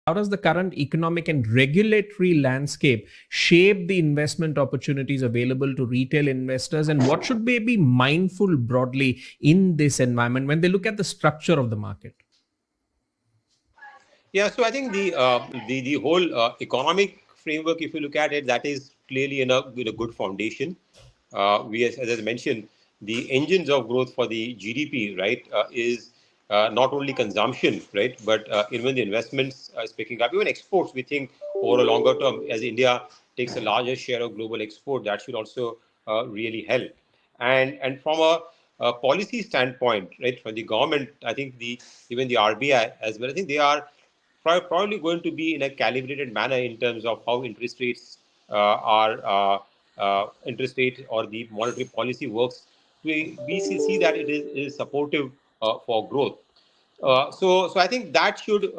How does the current economic and regulatory landscape shape the investment opportunities available to retail investors? And what should they be mindful broadly in this environment when they look at the structure of the market? Yeah, so I think the whole economic framework, if you look at it, that is clearly in a good foundation. We, as I mentioned, the engines of growth for the GDP, right, is not only consumption, right, but even the investments is picking up. Even exports, we think over a longer term, as India takes a larger share of global export, that should also really help. And from a policy standpoint, right, from the government, I think the even the RBI as well, I think they are probably going to be in a calibrated manner in terms of how interest rates are interest rate or the monetary policy works. We see that it is supportive for growth. So I think that should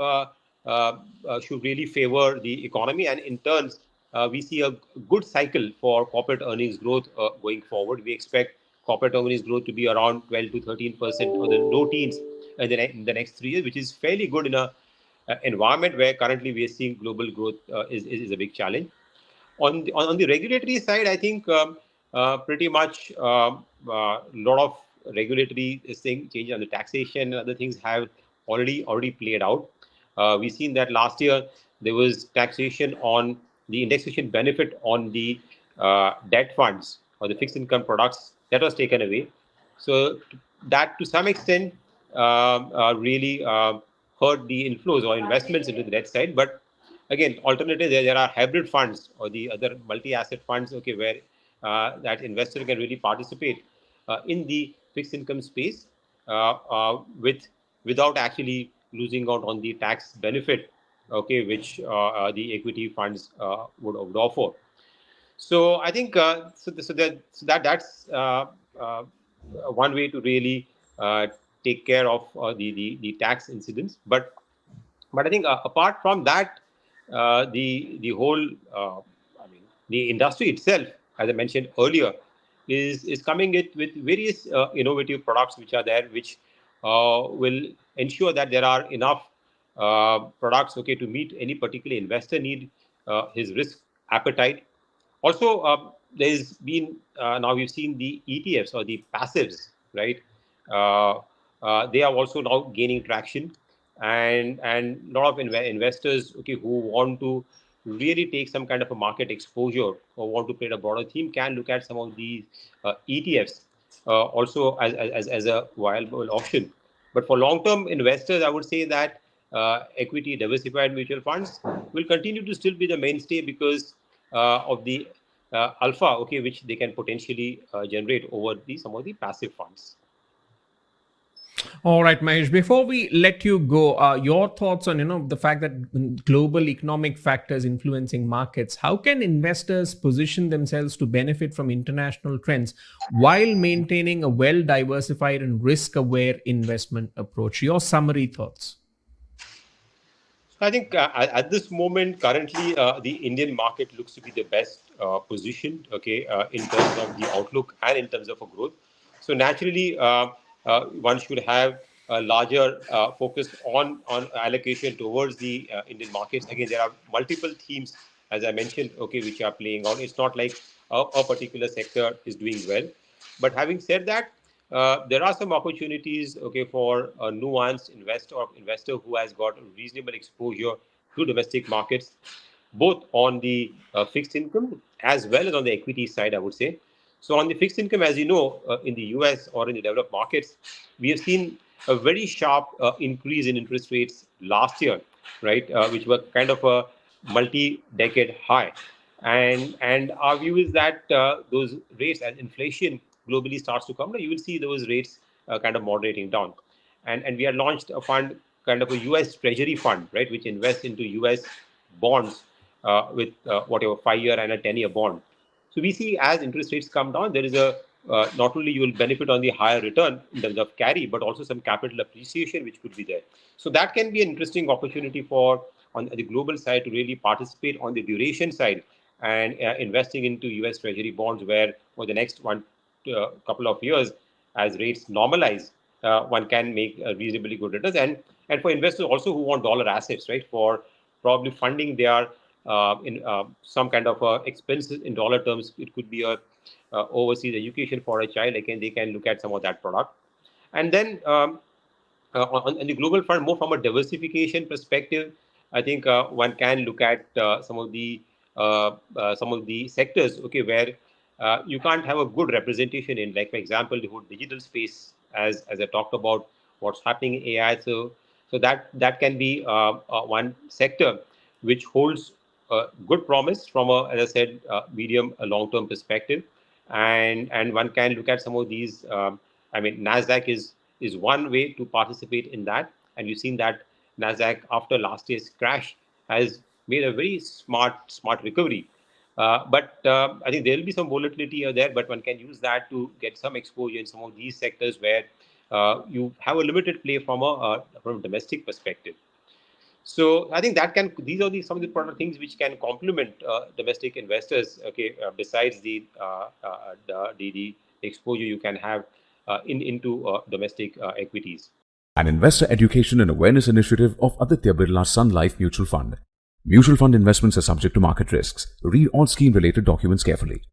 really favor the economy, and in turns, we see a good cycle for corporate earnings growth going forward. We expect corporate earnings growth to be around 12 to 13% or the low teens in the next 3 years, which is fairly good in a environment where currently we are seeing global growth is a big challenge. On the regulatory side, I think pretty much a lot of regulatory change on the taxation and other things have already played out. We've seen that last year there was taxation on the indexation benefit on the debt funds or the fixed income products that was taken away. So that to some extent really hurt the inflows or investments into the debt side, but again, alternative there are hybrid funds or the other multi-asset funds, okay, where that investor can really participate in the fixed income space without actually losing out on the tax benefit, okay, which the equity funds would offer. So I think that's one way to really take care of the tax incidents. But I think apart from that, the whole I mean the industry itself, as I mentioned earlier, is coming it with various innovative products which are there, which will ensure that there are enough products, okay, to meet any particular investor need, his risk appetite. Also, there's been now we've seen the ETFs or the passives, right? Uh, they are also now gaining traction, and a lot of investors, okay, who want to really take some kind of a market exposure or want to play a broader theme can look at some of these ETFs also as a viable option. But for long-term investors, I would say that equity diversified mutual funds will continue to still be the mainstay because of the alpha, okay, which they can potentially generate over some of the passive funds. All right, Mahesh. Before we let you go, your thoughts on the fact that global economic factors influencing markets. How can investors position themselves to benefit from international trends while maintaining a well diversified and risk aware investment approach? Your summary thoughts. I think at this moment, currently, the Indian market looks to be the best positioned, okay, in terms of the outlook and in terms of a growth. So naturally, one should have a larger focus on allocation towards the Indian markets. Again, there are multiple themes, as I mentioned, okay, which are playing out. It's not like a particular sector is doing well. But having said that, there are some opportunities, okay, for a nuanced investor who has got reasonable exposure to domestic markets, both on the fixed income as well as on the equity side, I would say. So on the fixed income, as you know, in the US or in the developed markets, we have seen a very sharp increase in interest rates last year, right, which were kind of a multi-decade high. And our view is that those rates, as inflation globally starts to come down, you will see those rates kind of moderating down. And we have launched a fund, kind of a US Treasury fund, right, which invests into US bonds with whatever 5-year and a 10-year bond. So we see as interest rates come down, there is a not only you will benefit on the higher return in terms of carry, but also some capital appreciation which could be there. So that can be an interesting opportunity for on the global side to really participate on the duration side and investing into US Treasury bonds, where for the next one couple of years, as rates normalize, one can make reasonably good returns. And for investors also who want dollar assets, right, for probably funding their in some kind of expenses in dollar terms. It could be a overseas education for a child. Again, they can look at some of that product. And then on the global front, more from a diversification perspective, I think one can look at some of the sectors, okay, where you can't have a good representation in, like for example, the whole digital space, as I talked about, what's happening in AI. So that can be one sector which holds good promise from a, as I said, medium a long term perspective, and one can look at some of these. I mean, Nasdaq is one way to participate in that, and you've seen that Nasdaq after last year's crash has made a very smart recovery. But I think there will be some volatility there, but one can use that to get some exposure in some of these sectors where you have a limited play from a domestic perspective. So I think that can these are some of the product things which can complement domestic investors. Okay, besides the exposure you can have into domestic equities. An investor education and awareness initiative of Aditya Birla Sun Life Mutual Fund. Mutual fund investments are subject to market risks. Read all scheme related documents carefully.